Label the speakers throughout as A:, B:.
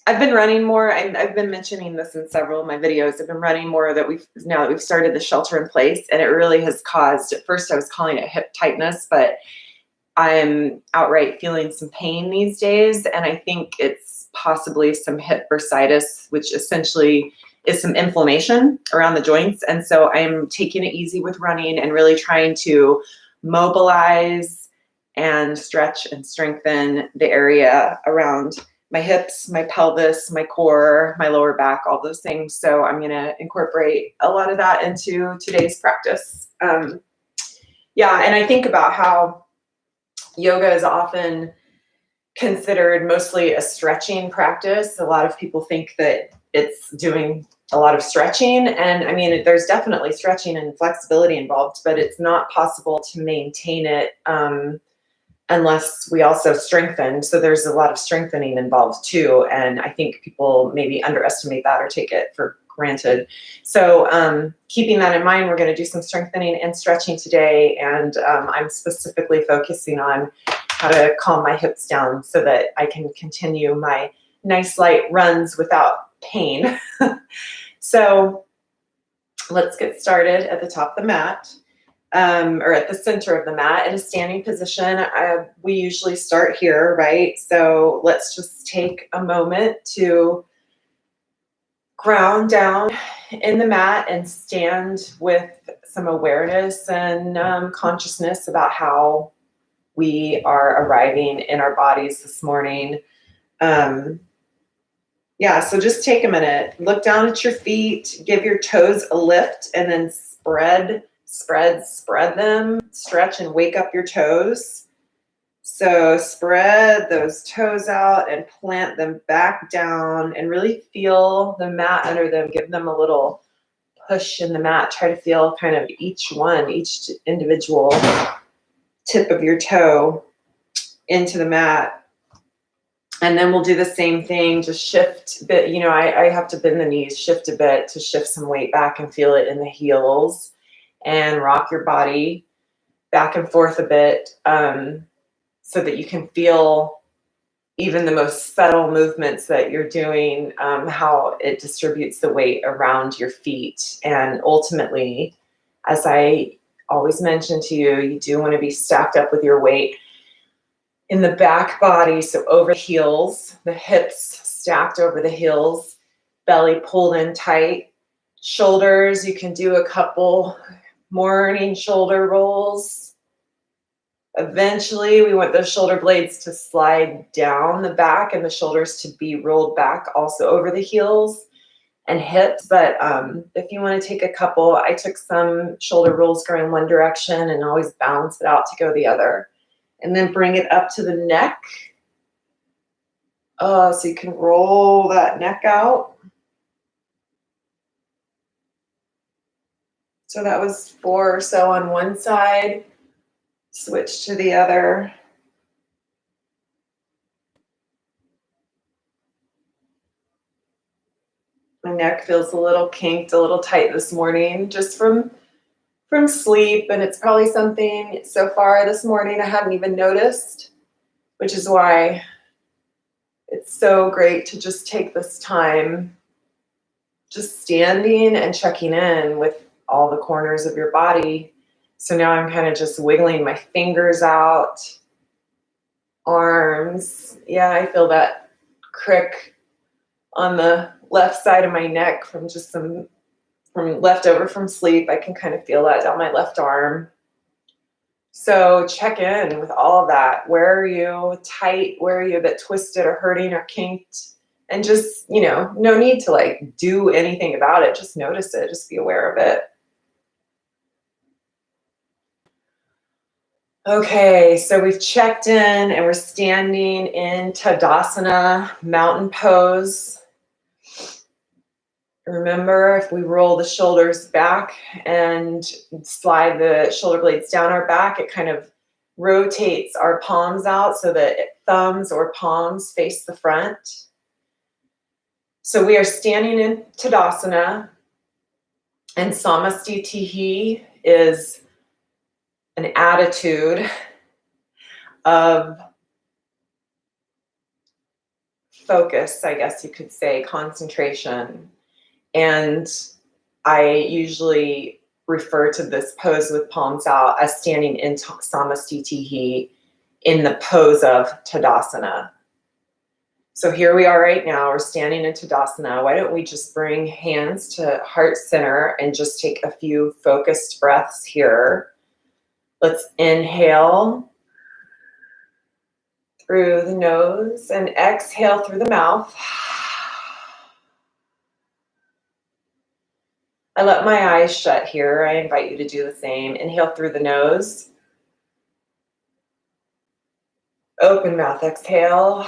A: I've been running more. I've been mentioning this in several of my videos. I've been running more now that we've started the shelter in place, and it really has caused, at first I was calling it hip tightness, but I'm outright feeling some pain these days. And I think it's possibly some hip bursitis, which essentially is some inflammation around the joints. And so I'm taking it easy with running and really trying to mobilize and stretch and strengthen the area around my hips, my pelvis, my core, my lower back, all those things. So I'm going to incorporate a lot of that into today's practice. Yeah, and I think about how yoga is often considered mostly a stretching practice. A lot of people think that it's doing a lot of stretching. And I mean, there's definitely stretching and flexibility involved, but it's not possible to maintain it unless we also strengthen. So there's a lot of strengthening involved too. And I think people maybe underestimate that or take it for granted. So keeping that in mind, we're going to do some strengthening and stretching today. And I'm specifically focusing on how to calm my hips down so that I can continue my nice light runs without pain. So let's get started at the top of the mat. Or at the center of the mat in a standing position. We usually start here, right? So let's just take a moment to ground down in the mat and stand with some awareness and consciousness about how we are arriving in our bodies this morning. Yeah, so just take a minute, look down at your feet, give your toes a lift, and then spread them, stretch and wake up your toes. So spread those toes out and plant them back down and really feel the mat under them. Give them a little push in the mat. Try to feel kind of each individual tip of your toe into the mat. And then we'll do the same thing, just shift a bit. You know, I have to bend the knees, shift a bit to shift some weight back and feel it in the heels. And rock your body back and forth a bit so that you can feel even the most subtle movements that you're doing, how it distributes the weight around your feet. And ultimately, as I always mention to you, you do want to be stacked up with your weight in the back body, so over the heels, the hips stacked over the heels, belly pulled in tight. Shoulders, you can do a couple morning shoulder rolls. Eventually, we want those shoulder blades to slide down the back and the shoulders to be rolled back also over the heels and hips. But if you want to take a couple, I took some shoulder rolls going one direction and always balance it out to go the other. And then bring it up to the neck. So you can roll that neck out. So that was 4 or so on one side. Switch to the other. My neck feels a little kinked, a little tight this morning, just from sleep, and it's probably something so far this morning I hadn't even noticed, which is why it's so great to just take this time just standing and checking in with all the corners of your body. So now I'm kind of just wiggling my fingers out, arms. Yeah, I feel that crick on the left side of my neck from just from leftover from sleep. I can kind of feel that down my left arm. So check in with all of that. Where are you tight? Where are you a bit twisted or hurting or kinked? And just, you know, no need to like do anything about it. Just notice it. Just be aware of it. Okay, so we've checked in and we're standing in Tadasana, mountain pose. Remember, if we roll the shoulders back and slide the shoulder blades down our back, it kind of rotates our palms out so that thumbs or palms face the front. So we are standing in Tadasana, and Samastitihi is an attitude of focus, I guess you could say, concentration. And I usually refer to this pose with palms out as standing in Samastitihi, in the pose of Tadasana. So here we are right now, we're standing in Tadasana. Why don't we just bring hands to heart center and just take a few focused breaths here. Let's inhale through the nose and exhale through the mouth. I let my eyes shut here. I invite you to do the same. Inhale through the nose. Open mouth, exhale.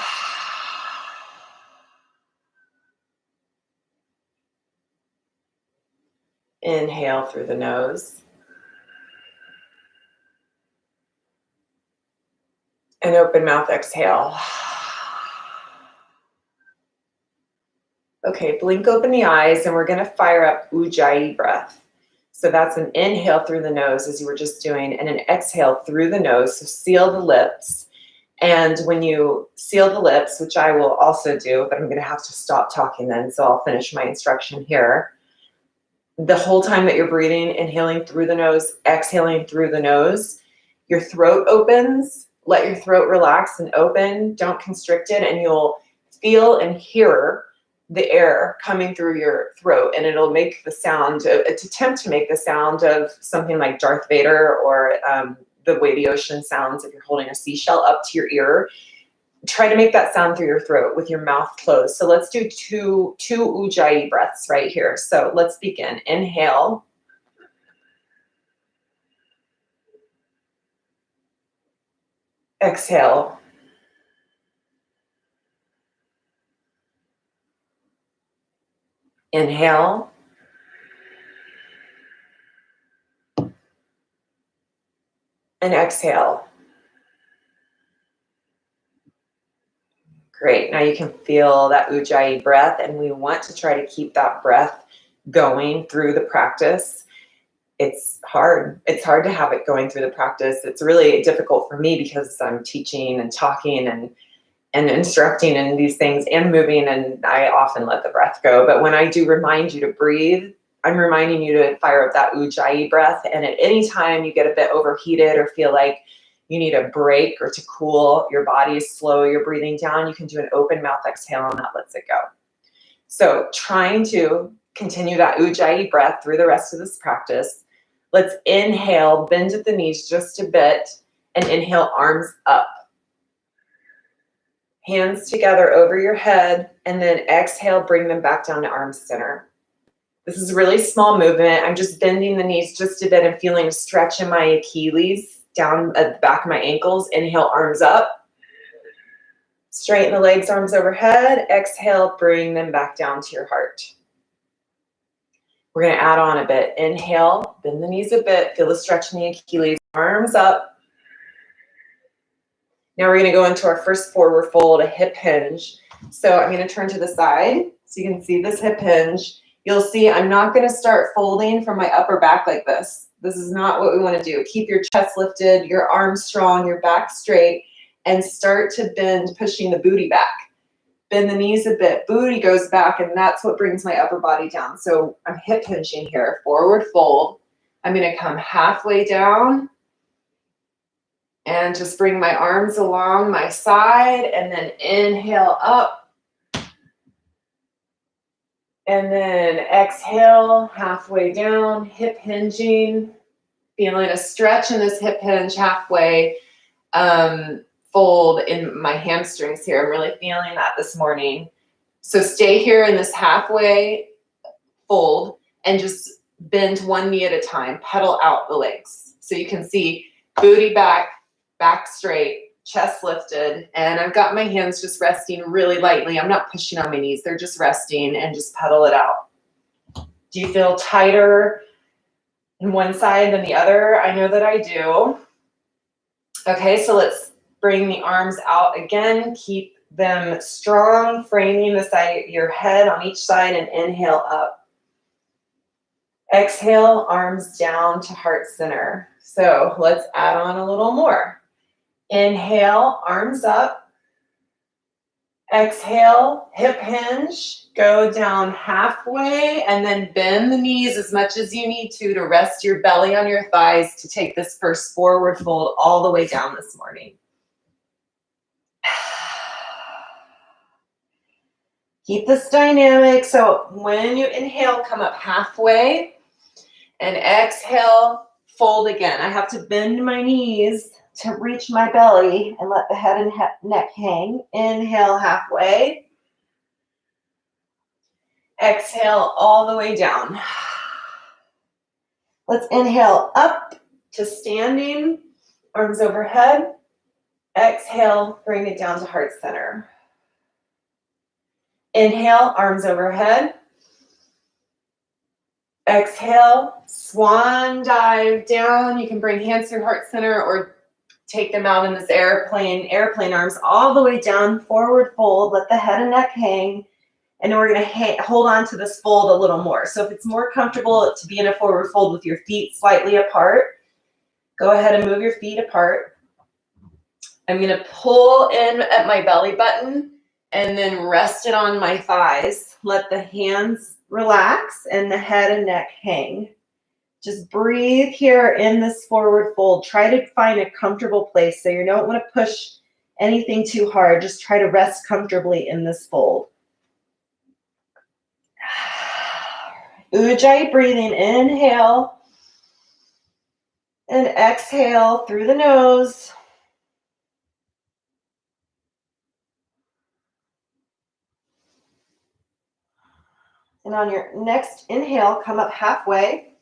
A: Inhale through the nose. And open mouth, exhale. Okay, blink open the eyes and we're gonna fire up Ujjayi breath. So that's an inhale through the nose as you were just doing, and an exhale through the nose, so seal the lips. And when you seal the lips, which I will also do, but I'm gonna have to stop talking then, so I'll finish my instruction here. The whole time that you're breathing, inhaling through the nose, exhaling through the nose, your throat opens. Let your throat relax and open. Don't constrict it, and you'll feel and hear the air coming through your throat, and it'll make the sound, it's attempt to make the sound of something like Darth Vader, or the way the ocean sounds if you're holding a seashell up to your ear. Try to make that sound through your throat with your mouth closed. So let's do two Ujjayi breaths right here. So let's begin. Inhale. Exhale. Inhale. And exhale. Great. Now you can feel that Ujjayi breath, and we want to try to keep that breath going through the practice. It's hard. It's hard to have it going through the practice. It's really difficult for me because I'm teaching and talking and instructing in these things and moving, and I often let the breath go. But when I do remind you to breathe, I'm reminding you to fire up that Ujjayi breath. And at any time you get a bit overheated or feel like you need a break or to cool your body, slow your breathing down, you can do an open mouth exhale, and that lets it go. So trying to continue that Ujjayi breath through the rest of this practice. Let's inhale, bend at the knees just a bit, and inhale, arms up. Hands together over your head, and then exhale, bring them back down to arm center. This is a really small movement. I'm just bending the knees just a bit and feeling a stretch in my Achilles down at the back of my ankles. Inhale, arms up. Straighten the legs, arms overhead. Exhale, bring them back down to your heart. We're going to add on a bit. Inhale, bend the knees a bit. Feel the stretch in the Achilles. Arms up. Now we're going to go into our first forward fold, a hip hinge. So I'm going to turn to the side so you can see this hip hinge. You'll see I'm not going to start folding from my upper back like this. This is not what we want to do. Keep your chest lifted, your arms strong, your back straight, and start to bend, pushing the booty back. Bend the knees a bit, booty goes back, and that's what brings my upper body down. So I'm hip hinging here, forward fold. I'm going to come halfway down and just bring my arms along my side, and then inhale up. And then exhale, halfway down, hip hinging, feeling a stretch in this hip hinge halfway fold in my hamstrings here. I'm really feeling that this morning. So stay here in this halfway fold and just bend one knee at a time, pedal out the legs. So you can see booty back, back straight, chest lifted, and I've got my hands just resting really lightly. I'm not pushing on my knees, they're just resting, and just pedal it out. Do you feel tighter in one side than the other? I know that I do. Okay, so let's bring the arms out again. Keep them strong, framing the side of your head on each side, and inhale up. Exhale, arms down to heart center. So let's add on a little more. Inhale, arms up. Exhale, hip hinge, go down halfway, and then bend the knees as much as you need to rest your belly on your thighs to take this first forward fold all the way down this morning. Keep this dynamic. So when you inhale, come up halfway, and exhale, fold again. I have to bend my knees to reach my belly and let the head and neck hang. Inhale halfway. Exhale all the way down. Let's inhale up to standing, arms overhead. Exhale, bring it down to heart center. Inhale, arms overhead. Exhale, swan dive down. You can bring hands through heart center or take them out in this airplane arms all the way down, forward fold. Let the head and neck hang. And then we're going to hold on to this fold a little more. So if it's more comfortable to be in a forward fold with your feet slightly apart, go ahead and move your feet apart. I'm going to pull in at my belly button and then rest it on my thighs. Let the hands relax and the head and neck hang. Just breathe here in this forward fold. Try to find a comfortable place. So you don't want to push anything too hard. Just try to rest comfortably in this fold. Ujjayi breathing, inhale and exhale through the nose. And on your next inhale, come up halfway.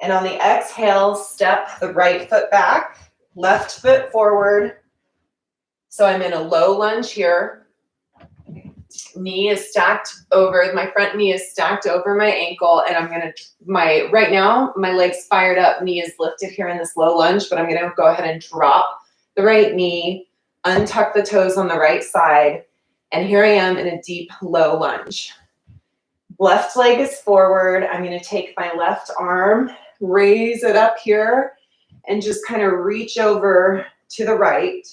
A: And on the exhale, step the right foot back, left foot forward. So I'm in a low lunge here. Knee is stacked over, my front knee is stacked over my ankle, and I'm gonna, right now, my leg's fired up, knee is lifted here in this low lunge, but I'm gonna go ahead and drop the right knee, untuck the toes on the right side, and here I am in a deep low lunge. Left leg is forward. I'm gonna take my left arm, raise it up here, and just kind of reach over to the right.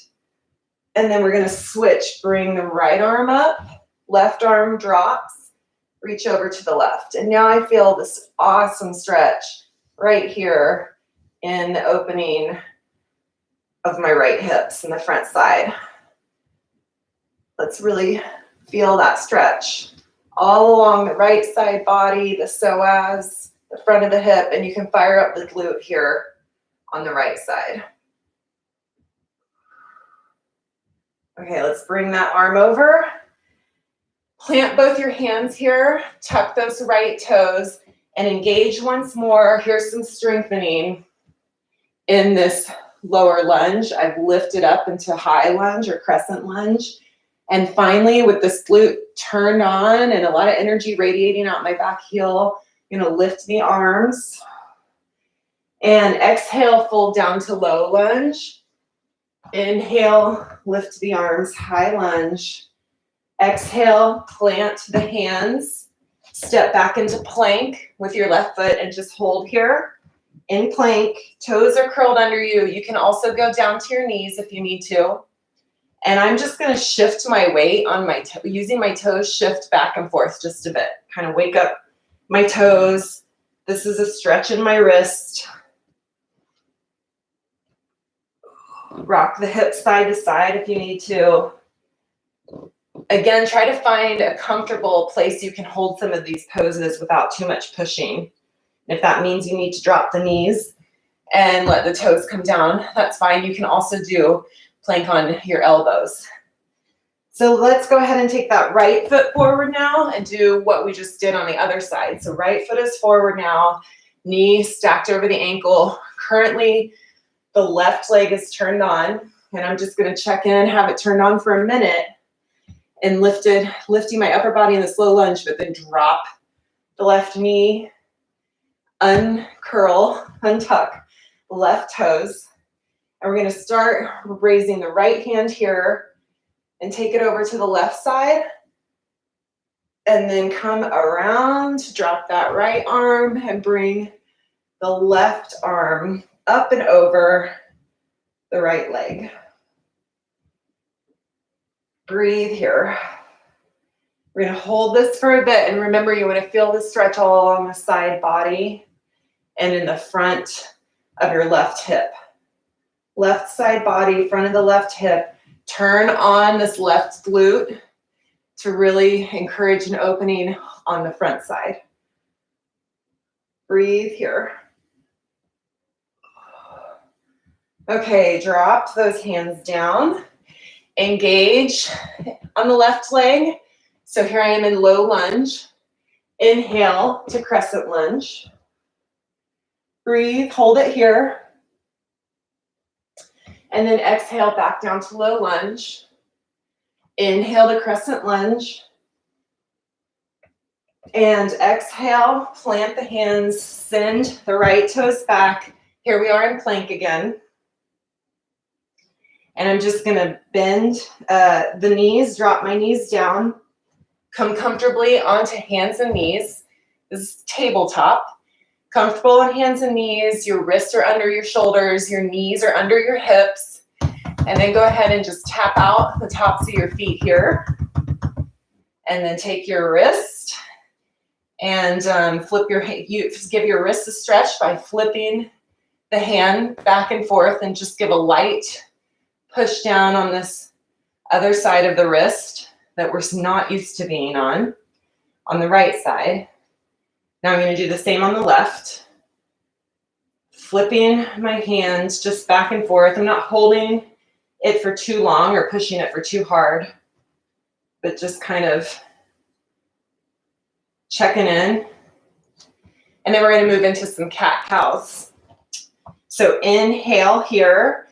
A: And then we're gonna switch, bring the right arm up, left arm drops, reach over to the left. And now I feel this awesome stretch right here in the opening of my right hips and the front side. Let's really feel that stretch all along the right side body, the psoas, the front of the hip, and you can fire up the glute here on the right side. Okay, let's bring that arm over. Plant both your hands here, tuck those right toes, and engage once more. Here's some strengthening in this lower lunge. I've lifted up into high lunge or crescent lunge. And finally, with this glute turned on and a lot of energy radiating out my back heel, I'm gonna lift the arms. And exhale, fold down to low lunge. Inhale, lift the arms, high lunge. Exhale, plant the hands, step back into plank with your left foot and just hold here in plank. Toes are curled under you. You can also go down to your knees if you need to. And I'm just going to shift my weight on my using my toes, shift back and forth just a bit. Kind of wake up my toes. This is a stretch in my wrist. Rock the hips side to side if you need to. Again, try to find a comfortable place you can hold some of these poses without too much pushing. If that means you need to drop the knees and let the toes come down, that's fine. You can also do plank on your elbows. So let's go ahead and take that right foot forward now and do what we just did on the other side. So right foot is forward now, knee stacked over the ankle. Currently, the left leg is turned on, and I'm just going to check in, have it turned on for a minute, and lifting my upper body in this low lunge, but then drop the left knee, uncurl, untuck the left toes. And we're going to start raising the right hand here and take it over to the left side. And then come around, drop that right arm and bring the left arm up and over the right leg. Breathe here. We're going to hold this for a bit. And remember, you want to feel the stretch all along the side body and in the front of your left hip. Left side body, front of the left hip. Turn on this left glute to really encourage an opening on the front side. Breathe here. Okay, drop those hands down. Engage on the left leg. So here I am in low lunge. Inhale to crescent lunge. Breathe, hold it here. And then exhale back down to low lunge. Inhale to crescent lunge. And exhale, plant the hands, send the right toes back. Here we are in plank again. And I'm just gonna bend the knees, drop my knees down, come comfortably onto hands and knees. This is tabletop. Comfortable on hands and knees, your wrists are under your shoulders, your knees are under your hips. And then go ahead and just tap out the tops of your feet here. And then take your wrist and flip your, give your wrist a stretch by flipping the hand back and forth and just give a light push down on this other side of the wrist that we're not used to being on the right side. Now I'm going to do the same on the left. Flipping my hands just back and forth. I'm not holding it for too long or pushing it for too hard, but just kind of checking in. And then we're going to move into some cat-cows. So inhale here.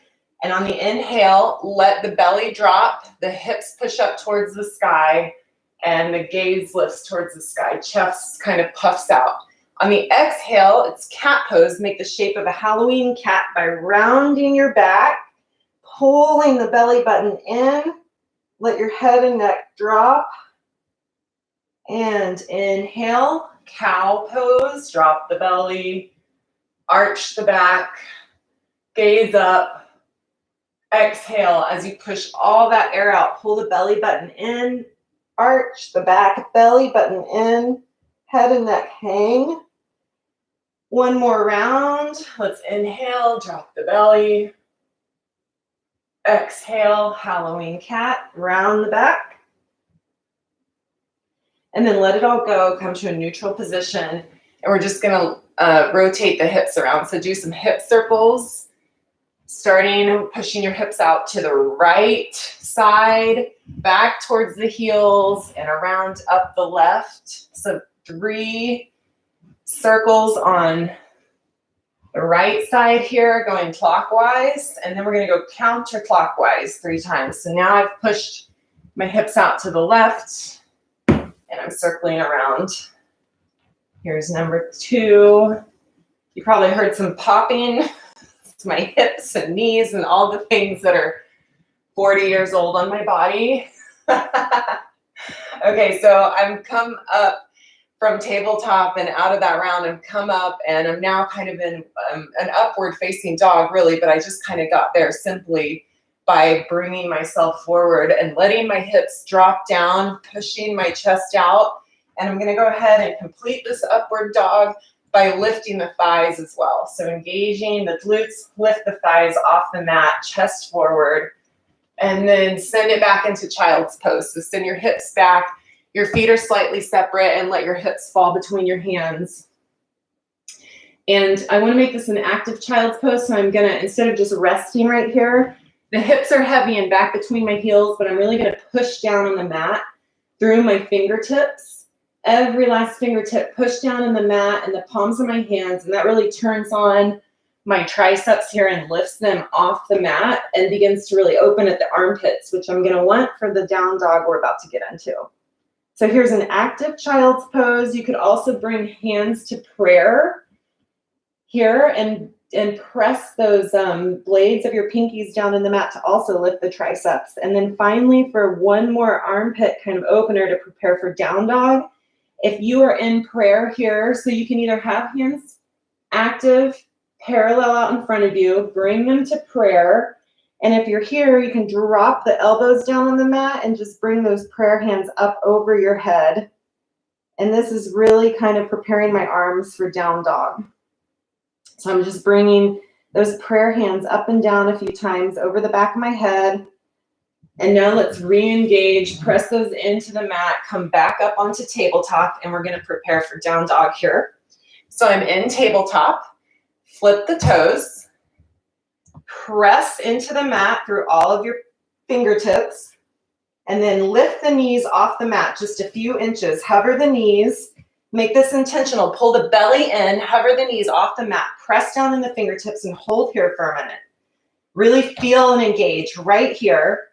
A: And on the inhale, let the belly drop, the hips push up towards the sky, and the gaze lifts towards the sky. Chest kind of puffs out. On the exhale, it's cat pose. Make the shape of a Halloween cat by rounding your back, pulling the belly button in. Let your head and neck drop. And inhale, cow pose. Drop the belly, arch the back, gaze up. Exhale as you push all that air out. Pull the belly button in, arch the back, belly button in, head and neck hang. One more round. Let's inhale, drop the belly. Exhale, Halloween cat, round the back. And then let it all go, come to a neutral position. And we're just gonna rotate the hips around. So do some hip circles. Starting pushing your hips out to the right side, back towards the heels, and around up the left. So 3 circles on the right side here, going clockwise, and then we're going to go counterclockwise 3 times. So now I've pushed my hips out to the left, and I'm circling around. Here's number 2. You probably heard some popping. It's my hips and knees and all the things that are 40 years old on my body. Okay, so I'm come up from tabletop and out of that round. I've come up and I'm now kind of in an upward facing dog really, but I just kind of got there simply by bringing myself forward and letting my hips drop down, pushing my chest out. And I'm going to go ahead and complete this upward dog by lifting the thighs as well. So engaging the glutes, lift the thighs off the mat, chest forward, and then send it back into child's pose. So send your hips back, your feet are slightly separate, and let your hips fall between your hands. And I want to make this an active child's pose, so I'm gonna, instead of just resting right here, the hips are heavy and back between my heels, but I'm really gonna push down on the mat through my fingertips. Every last fingertip push down in the mat and the palms of my hands, and that really turns on my triceps here and lifts them off the mat and begins to really open at the armpits, which I'm going to want for the down dog we're about to get into. So here's an active child's pose. You could also bring hands to prayer here and press those blades of your pinkies down in the mat to also lift the triceps. And then finally, for one more armpit kind of opener to prepare for down dog, if you are in prayer here, so you can either have hands active, parallel out in front of you, bring them to prayer, And if you're here, you can drop the elbows down on the mat and just bring those prayer hands up over your head. And this is really kind of preparing my arms for down dog. So I'm just bringing those prayer hands up and down a few times over the back of my head. And now let's re-engage, press those into the mat, come back up onto tabletop, and we're going to prepare for down dog here. So I'm in tabletop, flip the toes, press into the mat through all of your fingertips, and then lift the knees off the mat just a few inches. Hover the knees. Make this intentional. Pull the belly in, hover the knees off the mat, press down in the fingertips, and hold here for a minute. Really feel and engage right here.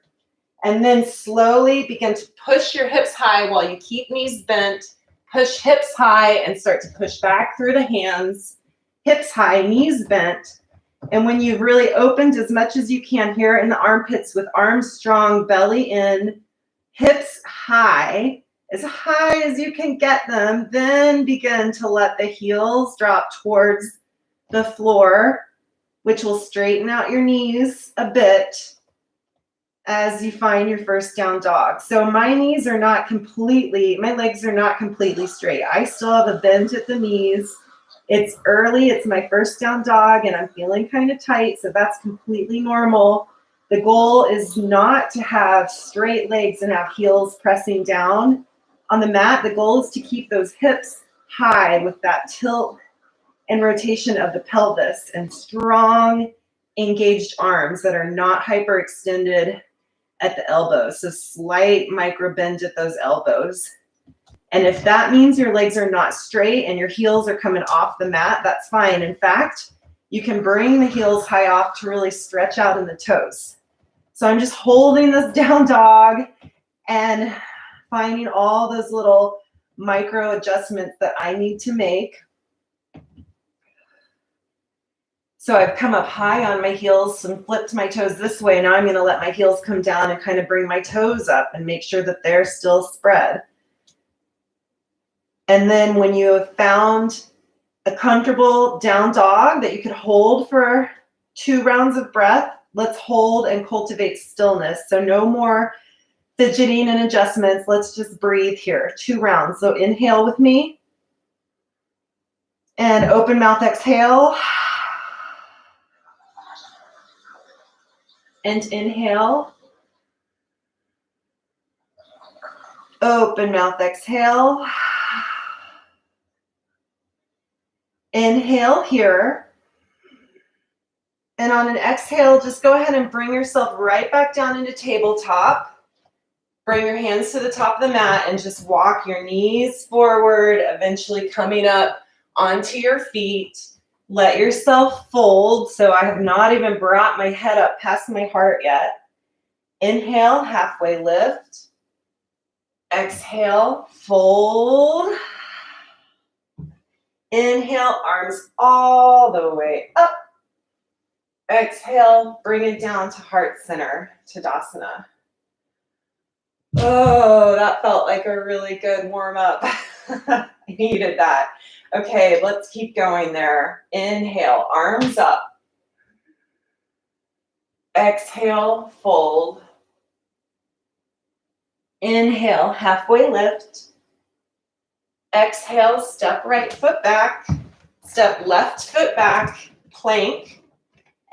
A: And then slowly begin to push your hips high while you keep knees bent. Push hips high and start to push back through the hands. Hips high, knees bent. And when you've really opened as much as you can here in the armpits with arms strong, belly in, hips high as you can get them, then begin to let the heels drop towards the floor, which will straighten out your knees a bit as you find your first down dog. So my legs are not completely straight. I still have a bend at the knees. It's early, it's my first down dog, and I'm feeling kind of tight, so that's completely normal. The goal is not to have straight legs and have heels pressing down on the mat. The goal is to keep those hips high with that tilt and rotation of the pelvis and strong, engaged arms that are not hyperextended at the elbows. So slight micro bend at those elbows. And if that means your legs are not straight and your heels are coming off the mat, that's fine. In fact, you can bring the heels high off to really stretch out in the toes. So I'm just holding this down dog and finding all those little micro adjustments that I need to make. So I've come up high on my heels and flipped my toes this way. Now I'm going to let my heels come down and kind of bring my toes up and make sure that they're still spread. And then when you have found a comfortable down dog that you could hold for 2 rounds of breath, let's hold and cultivate stillness. So no more fidgeting and adjustments. Let's just breathe here. 2 rounds. So inhale with me. And open mouth exhale. And inhale. Open mouth exhale. Inhale here. And on an exhale, just go ahead and bring yourself right back down into tabletop. Bring your hands to the top of the mat and just walk your knees forward, eventually coming up onto your feet. Let yourself fold. So I have not even brought my head up past my heart yet. Inhale, halfway lift. Exhale, fold. Inhale, arms all the way up. Exhale, bring it down to heart center, Tadasana. Oh, that felt like a really good warm up. I needed that. Okay, let's keep going there. Inhale, arms up. Exhale, fold. Inhale, halfway lift. Exhale, step right foot back, step left foot back, plank.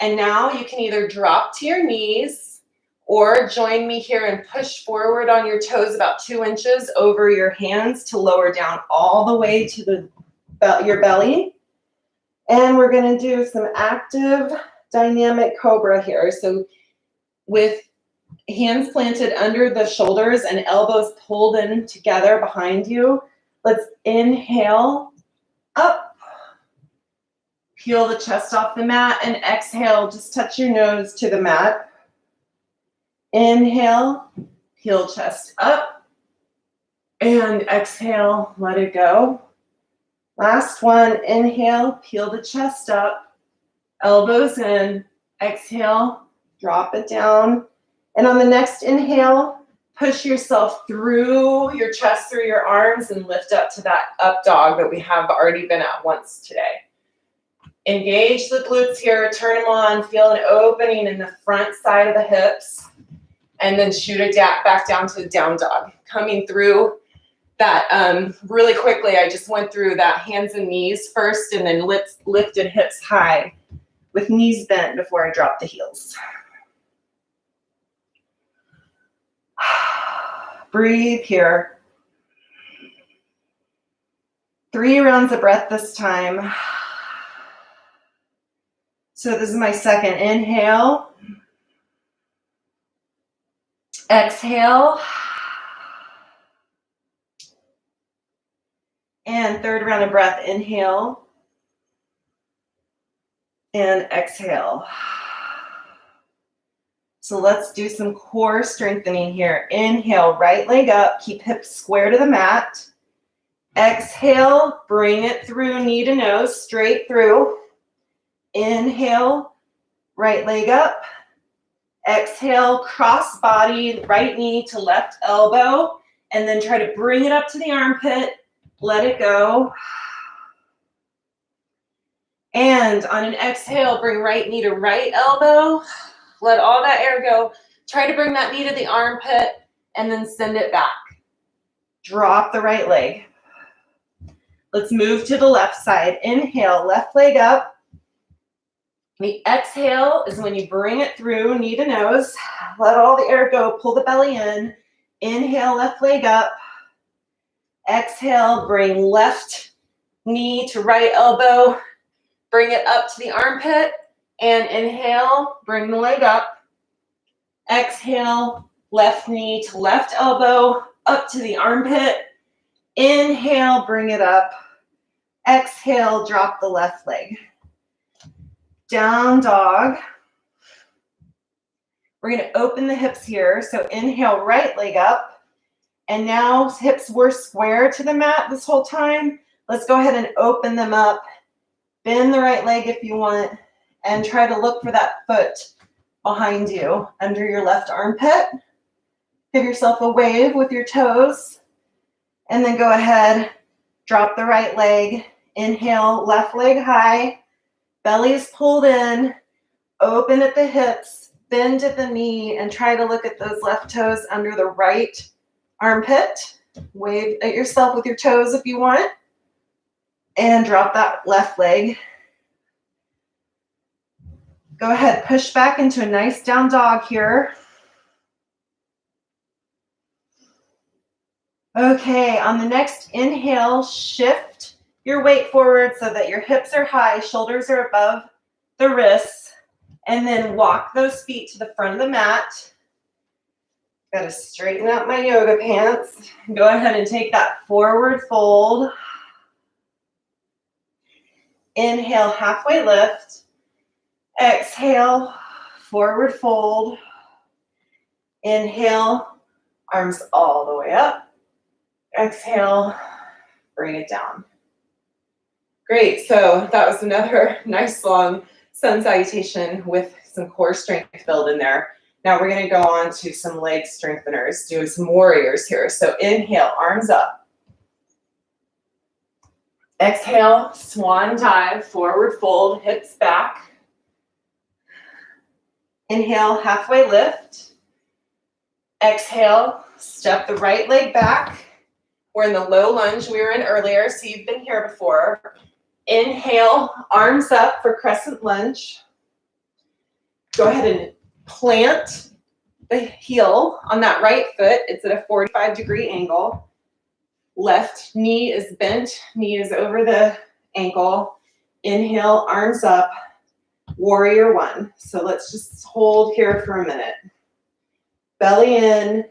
A: And now you can either drop to your knees or join me here and push forward on your toes about 2 inches over your hands to lower down all the way to your belly. And we're going to do some active dynamic Cobra here. So with hands planted under the shoulders and elbows pulled in together behind you, let's inhale up, peel the chest off the mat, and exhale, just touch your nose to the mat. Inhale, peel chest up, and exhale, let it go. Last one, inhale, peel the chest up, elbows in, exhale, drop it down. And on the next inhale, push yourself through your chest, through your arms, and lift up to that up dog that we have already been at once today. Engage the glutes here, turn them on, feel an opening in the front side of the hips, and then shoot it back down to down dog. Coming through that really quickly, I just went through that hands and knees first, and then lifted hips high with knees bent before I drop the heels. Breathe here. 3 rounds of breath this time. So this is my second inhale. Exhale. And third round of breath, inhale. And exhale. So let's do some core strengthening here. Inhale, right leg up, keep hips square to the mat. Exhale, bring it through knee to nose, straight through. Inhale, right leg up. Exhale, cross body, right knee to left elbow, and then try to bring it up to the armpit. Let it go. And on an exhale, bring right knee to right elbow. Let all that air go. Try to bring that knee to the armpit and then send it back. Drop the right leg. Let's move to the left side. Inhale, left leg up. The exhale is when you bring it through, knee to nose. Let all the air go, pull the belly in. Inhale, left leg up. Exhale, bring left knee to right elbow. Bring it up to the armpit. And inhale, bring the leg up. Exhale, left knee to left elbow, up to the armpit. Inhale, bring it up. Exhale, drop the left leg. Down dog. We're going to open the hips here. So inhale, right leg up. And now hips were square to the mat this whole time. Let's go ahead and open them up. Bend the right leg if you want. And try to look for that foot behind you, under your left armpit. Give yourself a wave with your toes. And then go ahead, drop the right leg. Inhale, left leg high. Belly is pulled in. Open at the hips. Bend at the knee. And try to look at those left toes under the right armpit. Wave at yourself with your toes if you want. And drop that left leg. Go ahead, push back into a nice down dog here. Okay, on the next inhale, shift your weight forward so that your hips are high, shoulders are above the wrists, and then walk those feet to the front of the mat. Got to straighten out my yoga pants. Go ahead and take that forward fold. Inhale, halfway lift. Exhale, forward fold. Inhale, arms all the way up. Exhale, bring it down. Great, so that was another nice long sun salutation with some core strength build in there. Now we're going to go on to some leg strengtheners, do some warriors here. So inhale, arms up. Exhale, swan dive, forward fold, hips back. Inhale, halfway lift. Exhale, step the right leg back. We're in the low lunge we were in earlier, so you've been here before. Inhale, arms up for crescent lunge. Go ahead and plant the heel on that right foot. It's at a 45-degree angle. Left knee is bent, knee is over the ankle. Inhale, arms up. Warrior one. So let's just hold here for a minute. Belly in,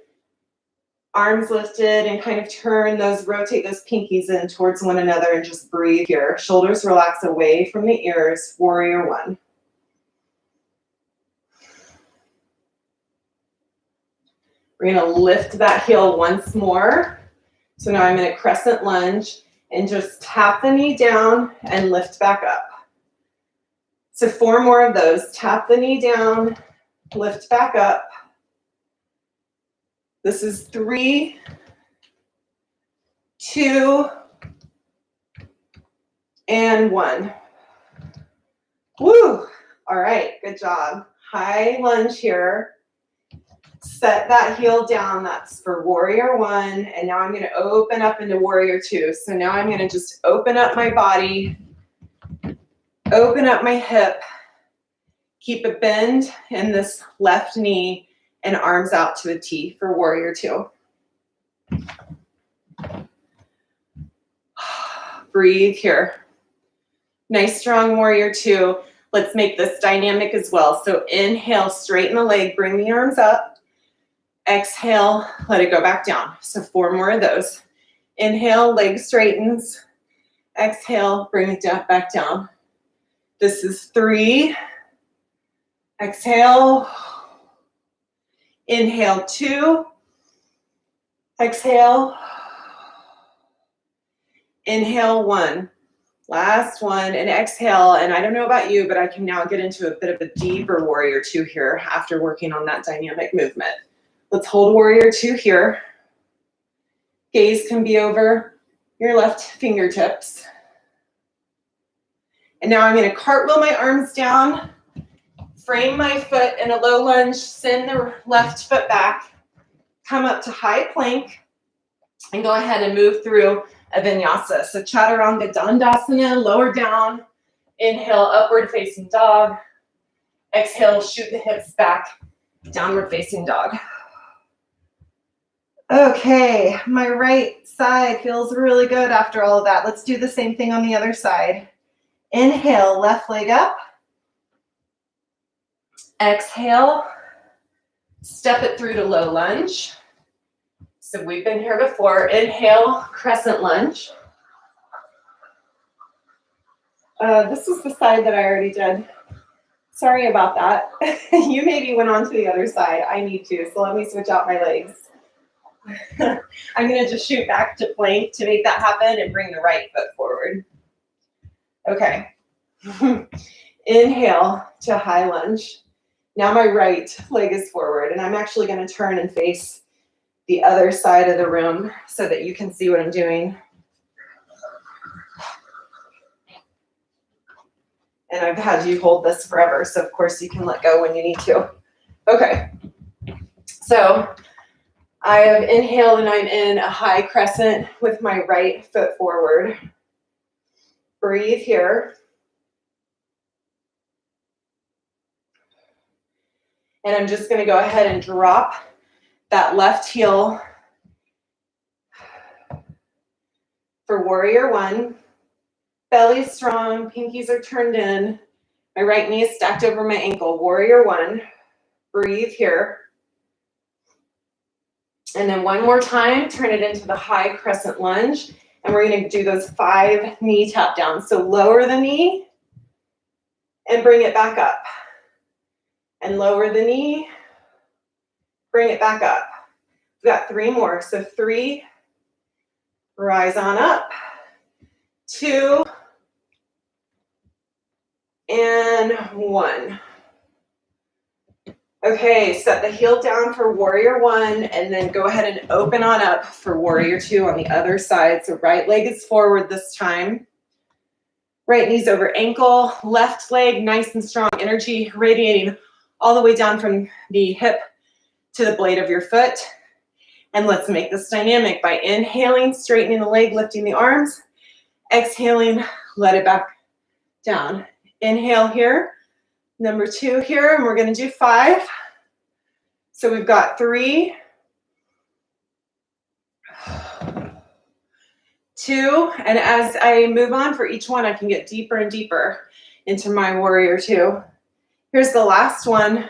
A: arms lifted, and kind of turn those, rotate those pinkies in towards one another and just breathe here. Shoulders relax away from the ears. Warrior one. We're going to lift that heel once more. So now I'm in a crescent lunge and just tap the knee down and lift back up. So 4 more of those. Tap the knee down, lift back up. This is 3, 2, and 1. Woo! All right, good job. High lunge here. Set that heel down. That's for warrior one. And now I'm going to open up into warrior two. So now I'm going to just open up my body, open up my hip, keep a bend in this left knee, and arms out to a T for warrior two. Breathe here. Nice strong warrior two. Let's make this dynamic as well. So inhale, straighten the leg, bring the arms up. Exhale, let it go back down. So 4 more of those. Inhale, leg straightens. Exhale, bring it down, back down. This is 3. Exhale. Inhale, 2. Exhale. Inhale, 1. Last one, and exhale. And I don't know about you, but I can now get into a bit of a deeper warrior two here after working on that dynamic movement. Let's hold warrior two here. Gaze can be over your left fingertips. And now I'm going to cartwheel my arms down, frame my foot in a low lunge, send the left foot back, come up to high plank, and go ahead and move through a vinyasa. So Chaturanga Dandasana, lower down. Inhale, upward facing dog. Exhale, shoot the hips back, downward facing dog. Okay, my right side feels really good after all of that. Let's do the same thing on the other side. Inhale, left leg up. Exhale, step it through to low lunge. So we've been here before. Inhale, crescent lunge. This is the side that I already did. Sorry about that. You maybe went on to the other side. I need to, so let me switch out my legs. I'm going to just shoot back to plank to make that happen and bring the right foot forward. Okay. Inhale to high lunge. Now my right leg is forward, and I'm actually going to turn and face the other side of the room so that you can see what I'm doing. And I've had you hold this forever, so of course you can let go when you need to. Okay. So I have inhaled and I'm in a high crescent with my right foot forward. Breathe here. And I'm just going to go ahead and drop that left heel for warrior one. Belly strong, pinkies are turned in. My right knee is stacked over my ankle. Warrior one. Breathe here. And then one more time, turn it into the high crescent lunge. And we're going to do those 5 knee tap downs. So lower the knee and bring it back up. And lower the knee, bring it back up. We've got 3 more. So 3, rise on up. 2, and 1. Okay, set the heel down for warrior one, and then go ahead and open on up for warrior two on the other side. So right leg is forward this time. Right knee's over ankle, left leg nice and strong, energy radiating all the way down from the hip to the blade of your foot. And let's make this dynamic by inhaling, straightening the leg, lifting the arms. Exhaling, let it back down. Inhale here. Number 2 here, and we're going to do 5. So we've got 3, 2, and as I move on for each one, I can get deeper and deeper into my warrior 2. Here's the last one,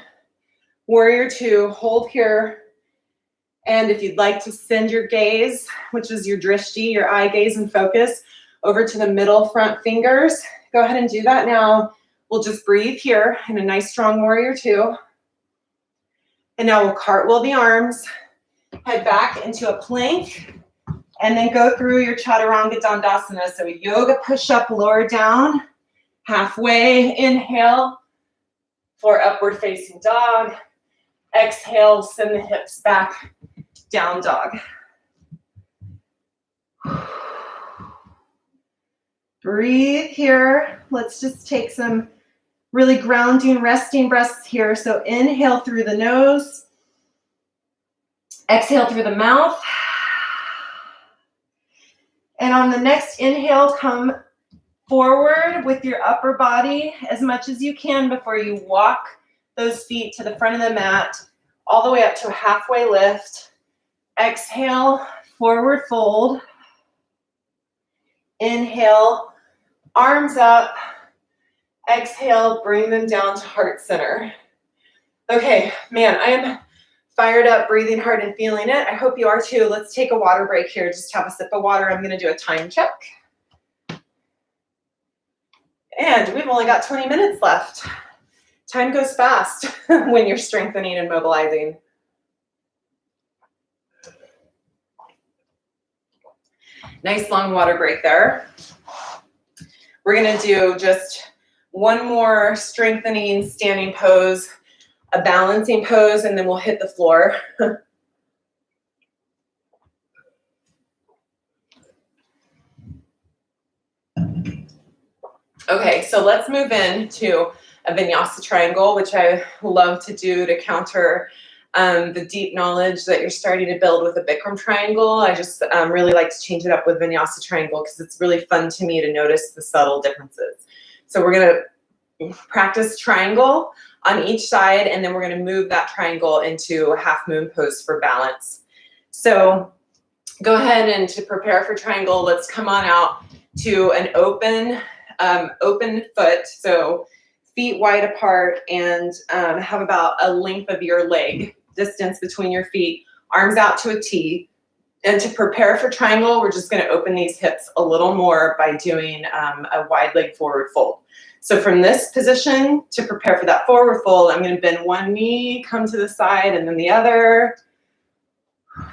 A: warrior 2, hold here. And if you'd like to send your gaze, which is your drishti, your eye gaze and focus, over to the middle front fingers, go ahead and do that now. We'll just breathe here in a nice strong warrior 2. And now we'll cartwheel the arms, head back into a plank, and then go through your Chaturanga Dandasana. So a yoga push-up, lower down, halfway, inhale for upward facing dog. Exhale, send the hips back, down dog. Breathe here. Let's just take some Really grounding, resting breaths here. So inhale through the nose. Exhale through the mouth. And on the next inhale, come forward with your upper body as much as you can before you walk those feet to the front of the mat, all the way up to a halfway lift. Exhale, forward fold. Inhale, arms up. Exhale, bring them down to heart center. Okay, man, I am fired up, breathing hard and feeling it. I hope you are too. Let's take a water break here. Just have a sip of water. I'm going to do a time check. And we've only got 20 minutes left. Time goes fast when you're strengthening and mobilizing. Nice long water break there. We're going to do just one more strengthening standing pose, a balancing pose, and then we'll hit the floor. Okay, so let's move into a Vinyasa Triangle, which I love to do to counter the deep knowledge that you're starting to build with a Bikram triangle. I just really like to change it up with Vinyasa Triangle because it's really fun to me to notice the subtle differences. So we're going to practice triangle on each side, and then we're going to move that triangle into a Halfmoon pose for balance. So go ahead, and to prepare for triangle, let's come on out to an open foot. So feet wide apart, and have about a length of your leg distance between your feet, arms out to a T. And to prepare for triangle, we're just going to open these hips a little more by doing a wide leg forward fold. So from this position, to prepare for that forward fold, I'm going to bend one knee, come to the side, and then the other.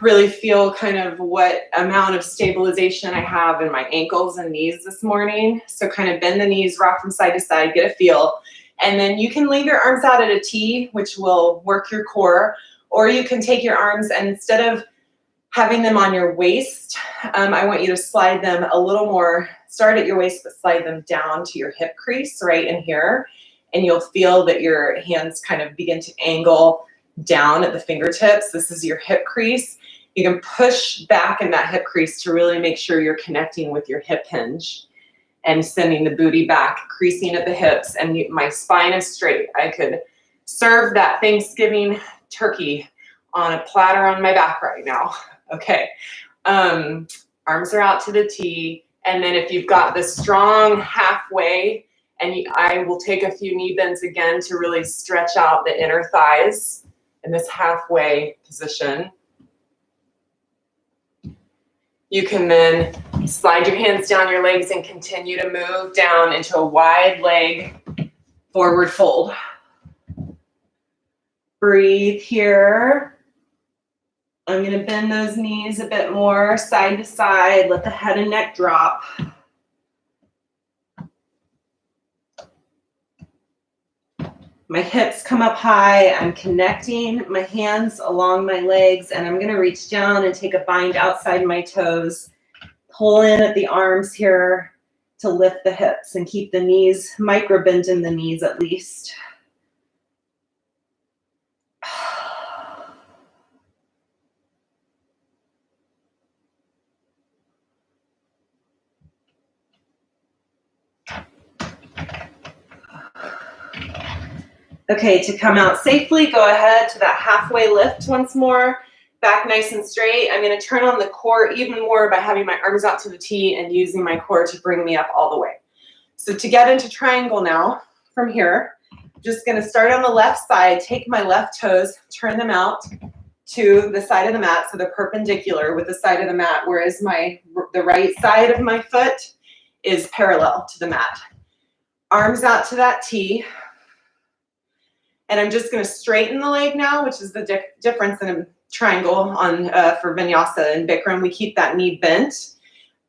A: Really feel kind of what amount of stabilization I have in my ankles and knees this morning. So kind of bend the knees, rock from side to side, get a feel. And then you can leave your arms out at a T, which will work your core, or you can take your arms and instead of having them on your waist, I want you to slide them a little more, start at your waist, but slide them down to your hip crease right in here. And you'll feel that your hands kind of begin to angle down at the fingertips. This is your hip crease. You can push back in that hip crease to really make sure you're connecting with your hip hinge and sending the booty back, creasing at the hips, and my spine is straight. I could serve that Thanksgiving turkey on a platter on my back right now. Okay, arms are out to the T, and then if you've got this strong halfway, and I will take a few knee bends again to really stretch out the inner thighs in this halfway position. You can then slide your hands down your legs and continue to move down into a wide leg forward fold. Breathe here. I'm going to bend those knees a bit more, side to side. Let the head and neck drop. My hips come up high. I'm connecting my hands along my legs, and I'm going to reach down and take a bind outside my toes. Pull in at the arms here to lift the hips and keep the knees, micro bend in the knees at least. Okay, to come out safely, go ahead to that halfway lift once more. Back nice and straight. I'm going to turn on the core even more by having my arms out to the T and using my core to bring me up all the way. So to get into triangle now, from here, I'm just going to start on the left side, take my left toes, turn them out to the side of the mat, so they're perpendicular with the side of the mat, whereas the right side of my foot is parallel to the mat. Arms out to that T. And I'm just going to straighten the leg now, which is the difference in a triangle on for Vinyasa and Bikram. We keep that knee bent.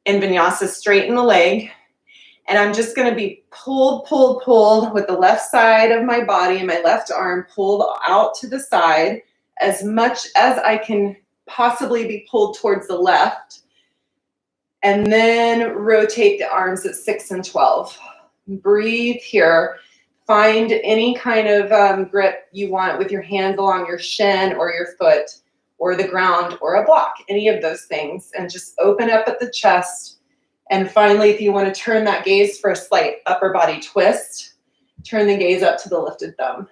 A: In Vinyasa, straighten the leg. And I'm just going to be pulled with the left side of my body and my left arm pulled out to the side as much as I can possibly be pulled towards the left. And then rotate the arms at 6 and 12. Breathe here. Find any kind of grip you want with your hands along your shin or your foot or the ground or a block, any of those things, and just open up at the chest. And finally, if you want to turn that gaze for a slight upper body twist, turn the gaze up to the lifted thumb.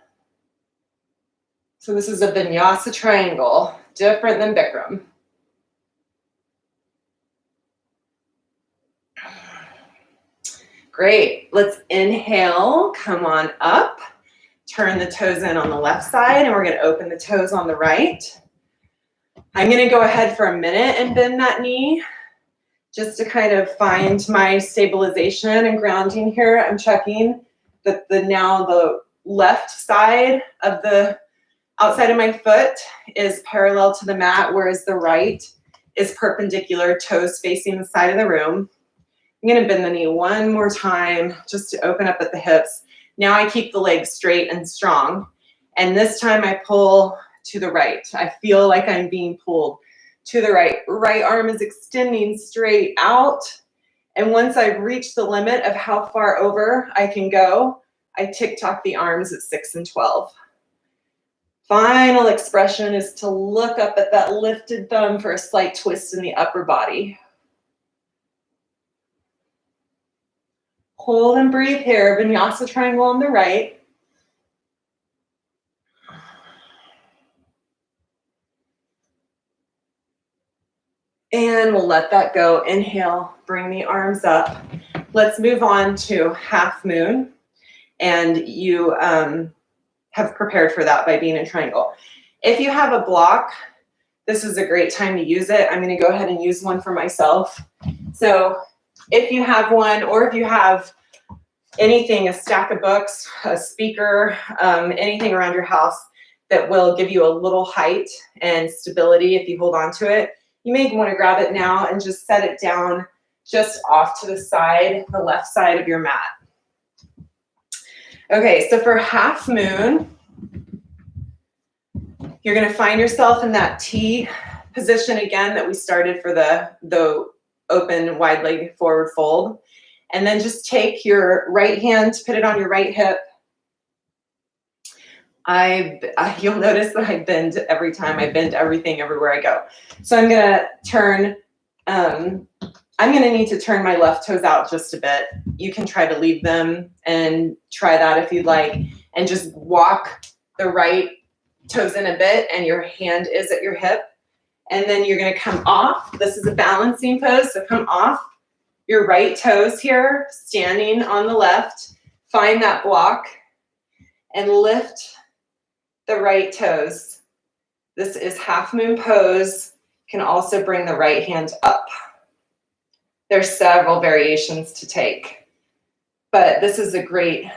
A: So this is a Vinyasa Triangle, different than Bikram. Great. Let's inhale, come on up, turn the toes in on the left side, and we're going to open the toes on the right. I'm going to go ahead for a minute and bend that knee just to kind of find my stabilization and grounding here. I'm checking that now the left side of the outside of my foot is parallel to the mat, whereas the right is perpendicular, toes facing the side of the room. I'm going to bend the knee one more time just to open up at the hips. Now I keep the legs straight and strong. And this time I pull to the right. I feel like I'm being pulled to the right. Right arm is extending straight out. And once I've reached the limit of how far over I can go, I tick-tock the arms at 6 and 12. Final expression is to look up at that lifted thumb for a slight twist in the upper body. Hold and breathe here. Vinyasa Triangle on the right. And we'll let that go. Inhale, bring the arms up. Let's move on to half moon. And you have prepared for that by being in triangle. If you have a block, this is a great time to use it. I'm going to go ahead and use one for myself. So if you have one, or if you have anything, a stack of books, a speaker, anything around your house that will give you a little height and stability if you hold on to it, you may want to grab it now and just set it down just off to the side, the left side of your mat. Okay, so for half moon, you're going to find yourself in that T position again that we started for the open wide leg forward fold. And then just take your right hand, put it on your right hip. You'll notice that I bend every time. I bend everything everywhere I go. So I'm going to turn, I'm going to need to turn my left toes out just a bit. You can try to leave them and try that if you'd like. And just walk the right toes in a bit and your hand is at your hip. And then you're going to come off. This is a balancing pose, so come off your right toes here, standing on the left. Find that block and lift the right toes. This is half moon pose. You can also bring the right hand up. There's several variations to take, but this is a great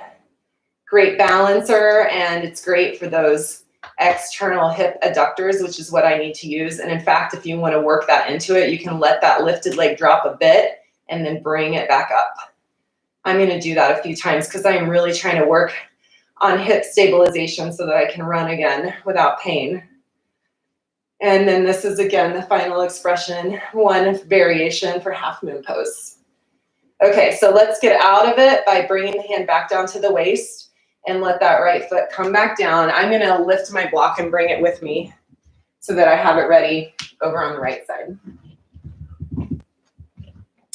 A: balancer, and it's great for those external hip adductors, which is what I need to use. And in fact, if you want to work that into it, you can let that lifted leg drop a bit and then bring it back up. I'm going to do that a few times because I am really trying to work on hip stabilization so that I can run again without pain. And then this is again the final expression, one variation for half moon pose. Okay, so let's get out of it by bringing the hand back down to the waist and let that right foot come back down. I'm going to lift my block and bring it with me so that I have it ready over on the right side.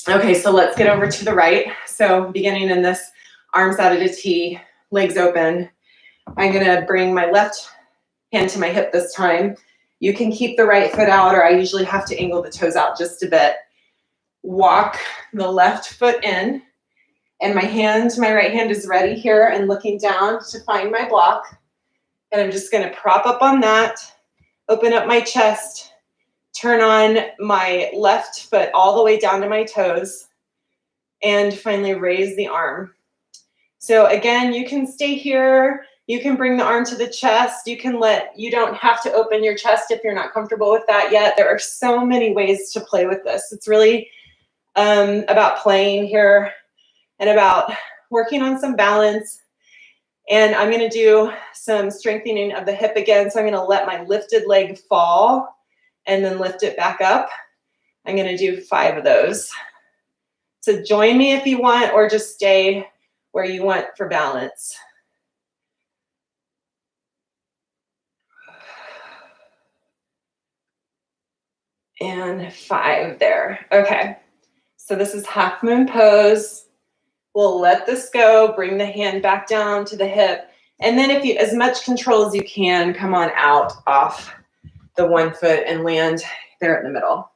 A: Okay, so let's get over to the right. So beginning in this arms out at a T, legs open. I'm going to bring my left hand to my hip this time. You can keep the right foot out, or I usually have to angle the toes out just a bit. Walk the left foot in, and my right hand is ready here and looking down to find my block. And I'm just going to prop up on that, open up my chest, turn on my left foot all the way down to my toes, and finally raise the arm. So again, you can stay here. You can bring the arm to the chest. You don't have to open your chest if you're not comfortable with that yet. There are so many ways to play with this. It's really about playing here and about working on some balance. And I'm going to do some strengthening of the hip again. So I'm going to let my lifted leg fall and then lift it back up. I'm going to do 5 of those. So join me if you want, or just stay where you want for balance. And 5 there. Okay. So this is Halfmoon Pose. We'll let this go. Bring the hand back down to the hip. And then if you, as much control as you can, come on out off the 1 foot and land there in the middle.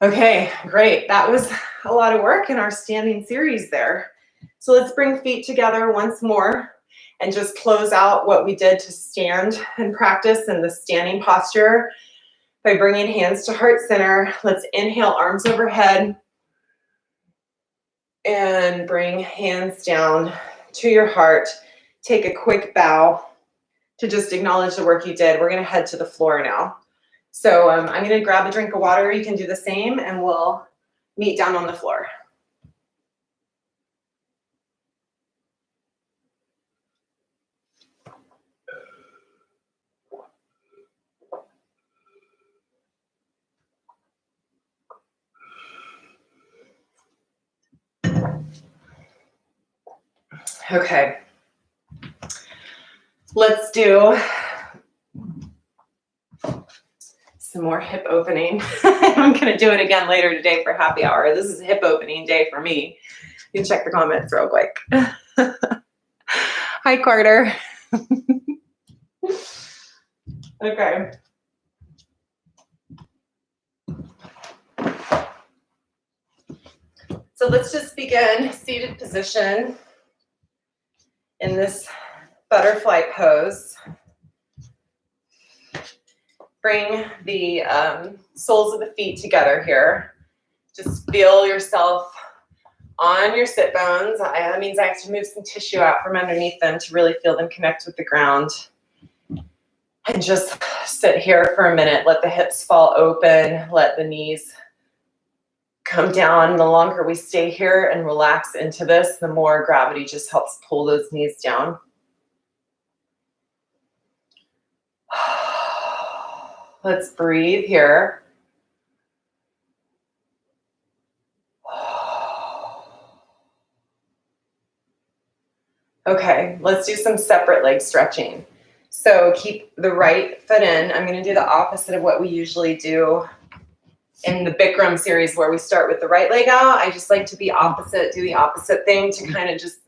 A: Okay, great. That was a lot of work in our standing series there. So let's bring feet together once more and just close out what we did to stand and practice in the standing posture by bringing hands to heart center. Let's inhale, arms overhead, and bring hands down to your heart. Take a quick bow to just acknowledge the work you did. We're going to head to the floor now. So I'm going to grab a drink of water. You can do the same, and we'll meet down on the floor. Okay. Let's do some more hip opening. I'm going to do it again later today for happy hour. This is a hip opening day for me. You can check the comments real quick. Hi, Carter. Okay. So let's just begin seated position in this butterfly pose. Bring the soles of the feet together here. Just feel yourself on your sit bones. That means I have to move some tissue out from underneath them to really feel them connect with the ground. And just sit here for a minute. Let the hips fall open. Let the knees come down. The longer we stay here and relax into this, the more gravity just helps pull those knees down. Let's breathe here. Okay, let's do some separate leg stretching. So keep the right foot in. I'm going to do the opposite of what we usually do in the Bikram series where we start with the right leg out. I just like to be opposite, do the opposite thing to kind of just,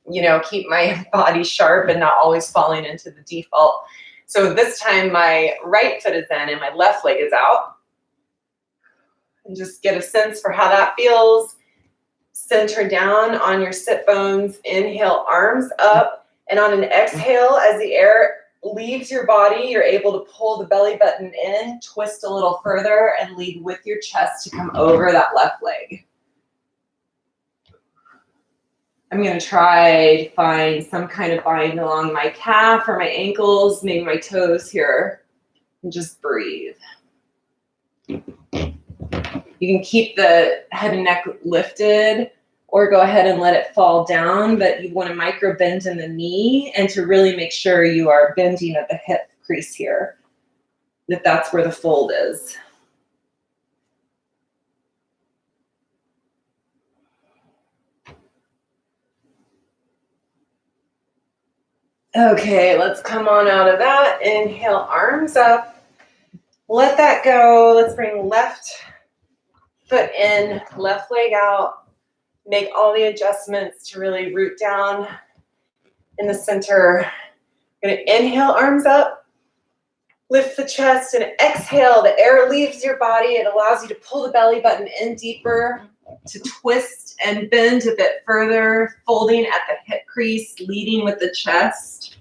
A: you know, keep my body sharp and not always falling into the default. So this time my right foot is in and my left leg is out. And just get a sense for how that feels. Center down on your sit bones. Inhale, arms up. And on an exhale, as the air leaves your body, you're able to pull the belly button in, twist a little further, and lead with your chest to come over that left leg. I'm going to try to find some kind of bind along my calf or my ankles, maybe my toes here, and just breathe. You can keep the head and neck lifted or go ahead and let it fall down, but you want to micro bend in the knee and to really make sure you are bending at the hip crease here, that that's where the fold is. Okay, let's come on out of that. Inhale, arms up. Let that go. Let's bring left foot in, left leg out. Make all the adjustments to really root down in the center. I'm going to inhale, arms up. Lift the chest and exhale. The air leaves your body. It allows you to pull the belly button in deeper, to twist and bend a bit further, folding at the hip crease, leading with the chest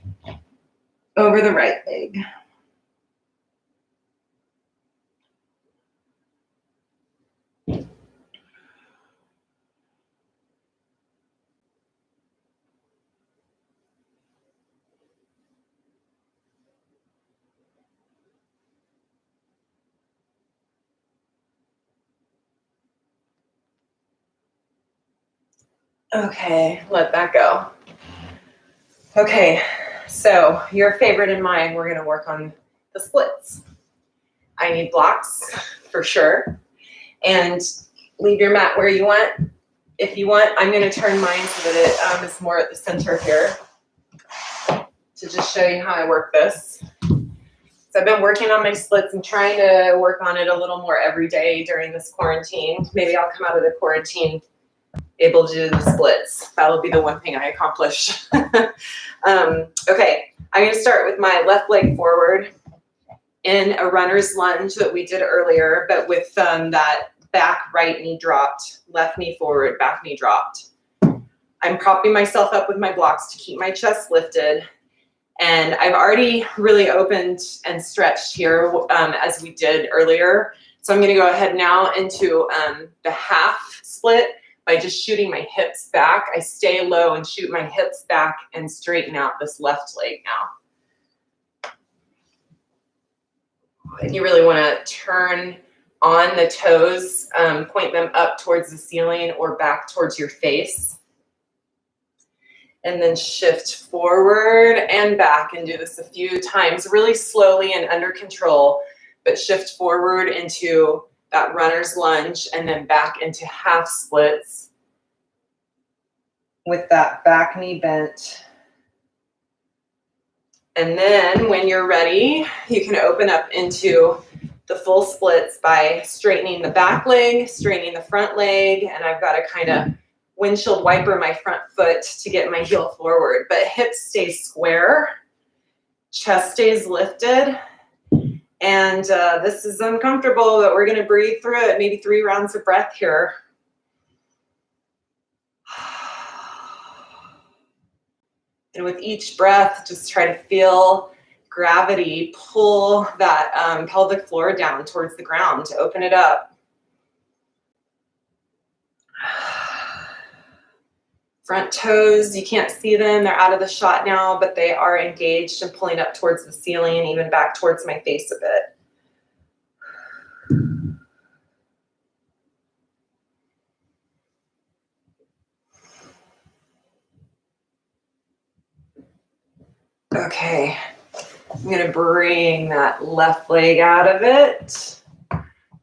A: over the right leg. Okay, let that go. Okay, so your favorite and mine, we're going to work on the splits. I need blocks for sure. And leave your mat where you want. If you want, I'm going to turn mine so that it is more at the center here to just show you how I work this. So I've been working on my splits and trying to work on it a little more every day during this quarantine. Maybe I'll come out of the quarantine able to do the splits. That'll be the one thing I accomplish. Okay, I'm going to start with my left leg forward in a runner's lunge that we did earlier, but with that back right knee dropped, left knee forward, back knee dropped. I'm propping myself up with my blocks to keep my chest lifted. And I've already really opened and stretched here as we did earlier. So I'm going to go ahead now into the half split by just shooting my hips back. I stay low and shoot my hips back and straighten out this left leg now. And you really want to turn on the toes, point them up towards the ceiling or back towards your face. And then shift forward and back and do this a few times, really slowly and under control, but shift forward into that runner's lunge and then back into half splits with that back knee bent. And then when you're ready, you can open up into the full splits by straightening the back leg, straightening the front leg, and I've got to kind of windshield wiper my front foot to get my heel forward, but hips stay square, chest stays lifted, and this is uncomfortable, but we're going to breathe through it. Maybe 3 rounds of breath here. And with each breath, just try to feel gravity pull that pelvic floor down towards the ground to open it up. Front toes, you can't see them. They're out of the shot now, but they are engaged and pulling up towards the ceiling and even back towards my face a bit. Okay, I'm going to bring that left leg out of it.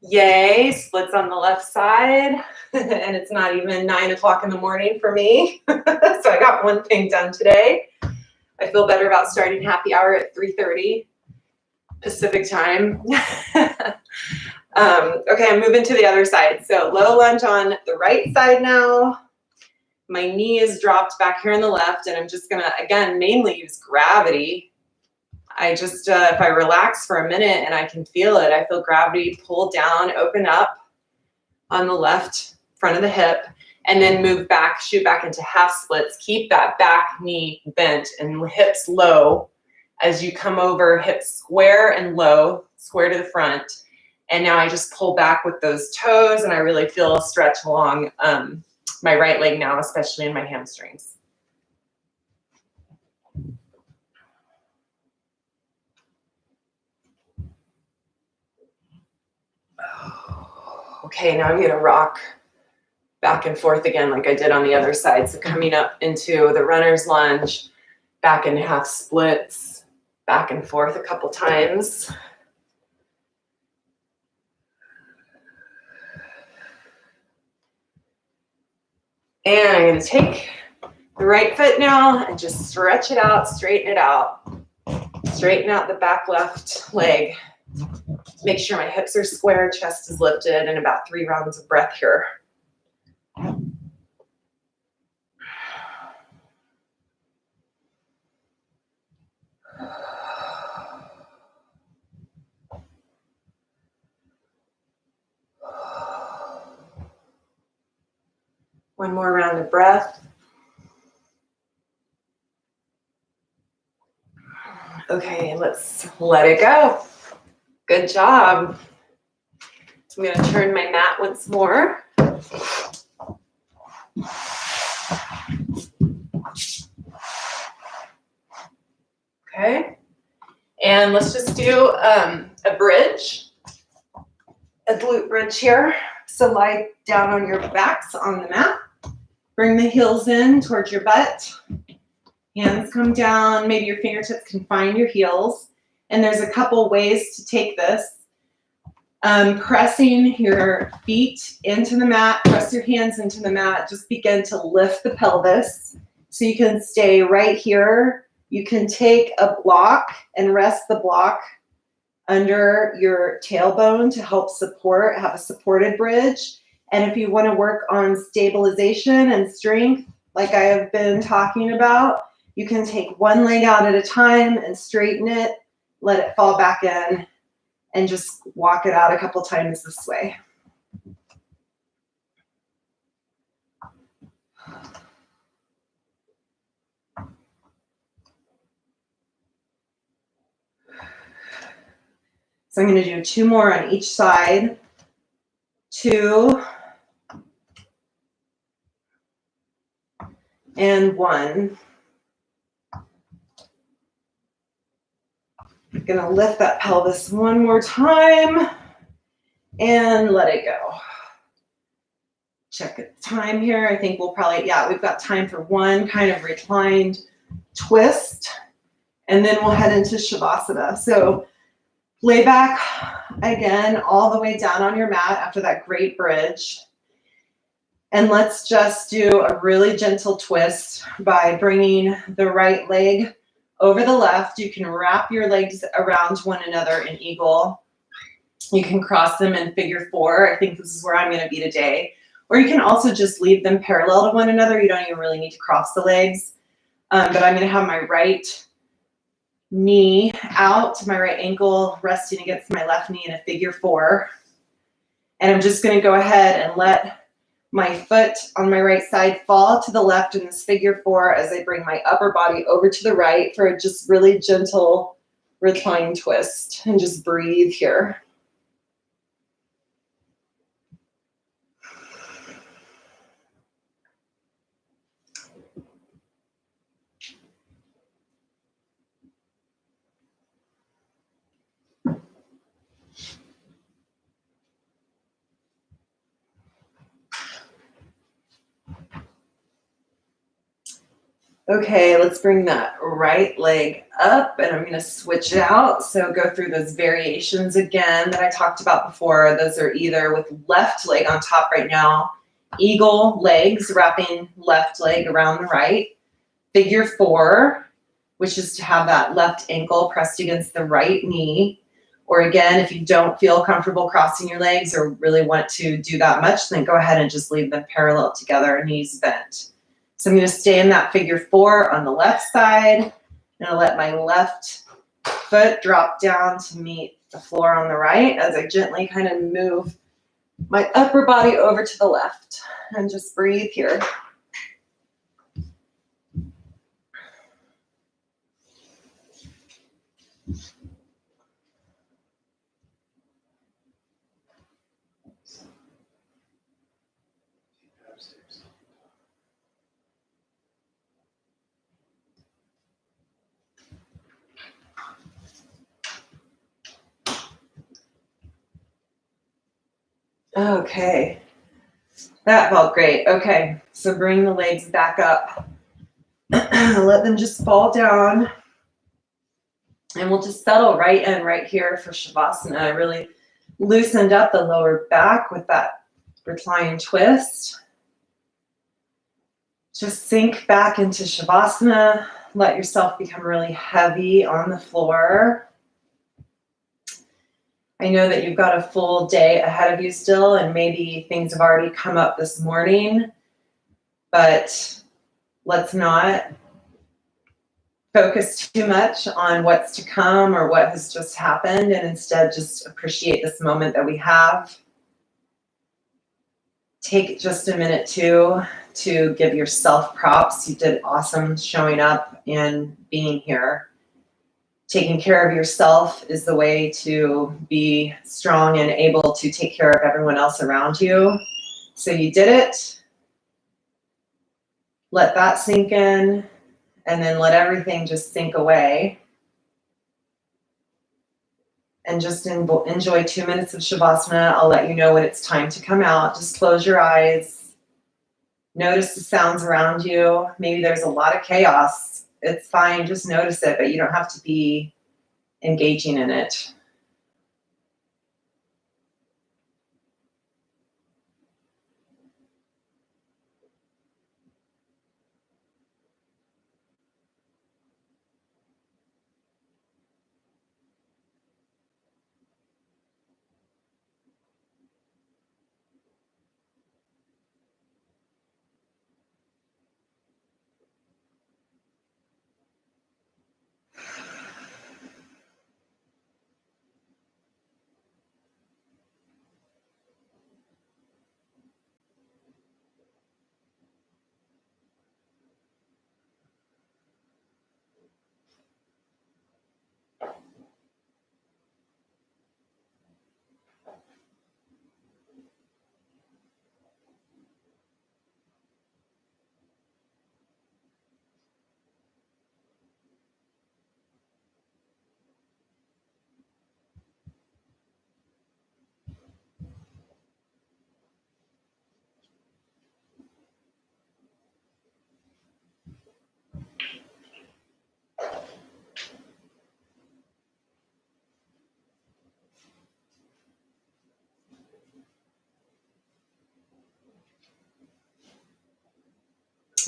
A: Yay, splits on the left side. And it's not even 9 o'clock in the morning for me. So I got one thing done today. I feel better about starting happy hour at 3:30 Pacific time. Okay, I'm moving to the other side. So low lunge on the right side now. My knee is dropped back here on the left, and I'm just gonna, again, mainly use gravity. I just, if I relax for a minute and I can feel it, I feel gravity pull down, open up on the left front of the hip, and then move back, shoot back into half splits. Keep that back knee bent and hips low as you come over, hips square and low, square to the front. And now I just pull back with those toes, and I really feel a stretch along my right leg now, especially in my hamstrings. Okay, now I'm going to rock back and forth again like I did on the other side. So coming up into the runner's lunge, back in half splits, back and forth a couple times. And I'm going to take the right foot now and just stretch it out, straighten it out. Straighten out the back left leg. Make sure my hips are square, chest is lifted, and about 3 rounds of breath here. One more round of breath. Okay, let's let it go. Good job. I'm going to turn my mat once more. Okay, and let's just do a bridge, a glute bridge here. So lie down on your backs on the mat. Bring the heels in towards your butt. Hands come down. Maybe your fingertips can find your heels. And there's a couple ways to take this. Pressing your feet into the mat. Press your hands into the mat. Just begin to lift the pelvis. So you can stay right here. You can take a block and rest the block under your tailbone to help support, have a supported bridge. And if you want to work on stabilization and strength, like I have been talking about, you can take one leg out at a time and straighten it, let it fall back in, and just walk it out a couple times this way. So I'm going to do 2 more on each side. 2 and 1. I'm going to lift that pelvis one more time and let it go. Check the time here. I think we'll probably, yeah, we've got time for one kind of reclined twist, and then we'll head into Shavasana. So lay back again all the way down on your mat after that great bridge. And let's just do a really gentle twist by bringing the right leg over the left. You can wrap your legs around one another in eagle. You can cross them in figure 4. I think this is where I'm going to be today. Or you can also just leave them parallel to one another. You don't even really need to cross the legs. But I'm going to have my right knee out, my right ankle resting against my left knee in a figure 4. And I'm just going to go ahead and let my foot on my right side fall to the left in this figure 4 as I bring my upper body over to the right for a just really gentle reclined twist. And just breathe here. Okay, let's bring that right leg up, and I'm going to switch it out. So go through those variations again that I talked about before. Those are either with left leg on top right now, eagle legs, wrapping left leg around the right, figure 4, which is to have that left ankle pressed against the right knee. Or again, if you don't feel comfortable crossing your legs or really want to do that much, then go ahead and just leave them parallel together, knees bent. So I'm going to stay in that figure 4 on the left side, and I'll let my left foot drop down to meet the floor on the right as I gently kind of move my upper body over to the left. And just breathe here. Okay, that felt great. Okay, so bring the legs back up. Let them just fall down. And we'll just settle right in right here for Shavasana. I really loosened up the lower back with that reclined twist. Just sink back into Shavasana. Let yourself become really heavy on the floor. I know that you've got a full day ahead of you still, and maybe things have already come up this morning, but let's not focus too much on what's to come or what has just happened, and instead just appreciate this moment that we have. Take just a minute to give yourself props. You did awesome showing up and being here. Taking care of yourself is the way to be strong and able to take care of everyone else around you. So you did it. Let that sink in, and then let everything just sink away. And just enjoy 2 minutes of Shavasana. I'll let you know when it's time to come out. Just close your eyes. Notice the sounds around you. Maybe there's a lot of chaos. It's fine, just notice it, but you don't have to be engaging in it.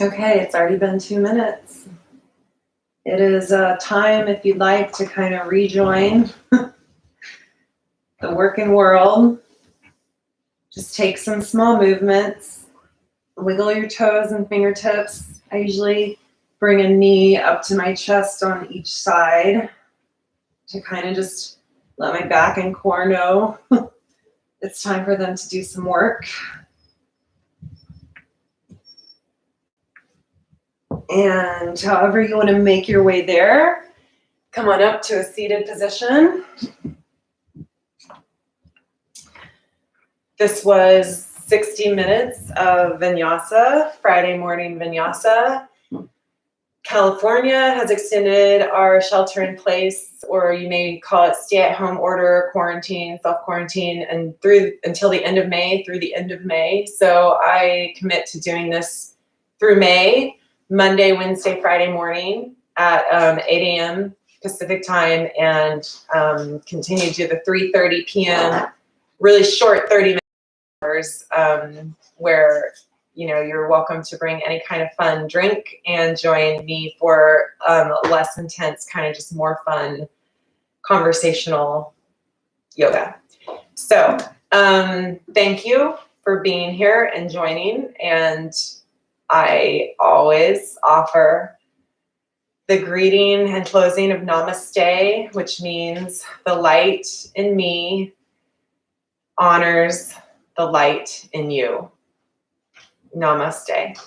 A: Okay, it's already been 2 minutes. It is time, if you'd like, to kind of rejoin the working world. Just take some small movements. Wiggle your toes and fingertips. I usually bring a knee up to my chest on each side to kind of just let my back and core know it's time for them to do some work. And however you want to make your way there, come on up to a seated position. This was 60 minutes of Vinyasa, Friday morning Vinyasa. California has extended our shelter in place, or you may call it stay-at-home order, quarantine, self-quarantine, and until the end of May, through the end of May. So I commit to doing this through May, Monday, Wednesday, Friday morning at 8 a.m. Pacific time, and continue to do the 3:30 p.m. really short 30 hours where you're welcome to bring any kind of fun drink and join me for less intense, kind of just more fun conversational yoga. So thank you for being here and joining. And I always offer the greeting and closing of Namaste, which means the light in me honors the light in you. Namaste.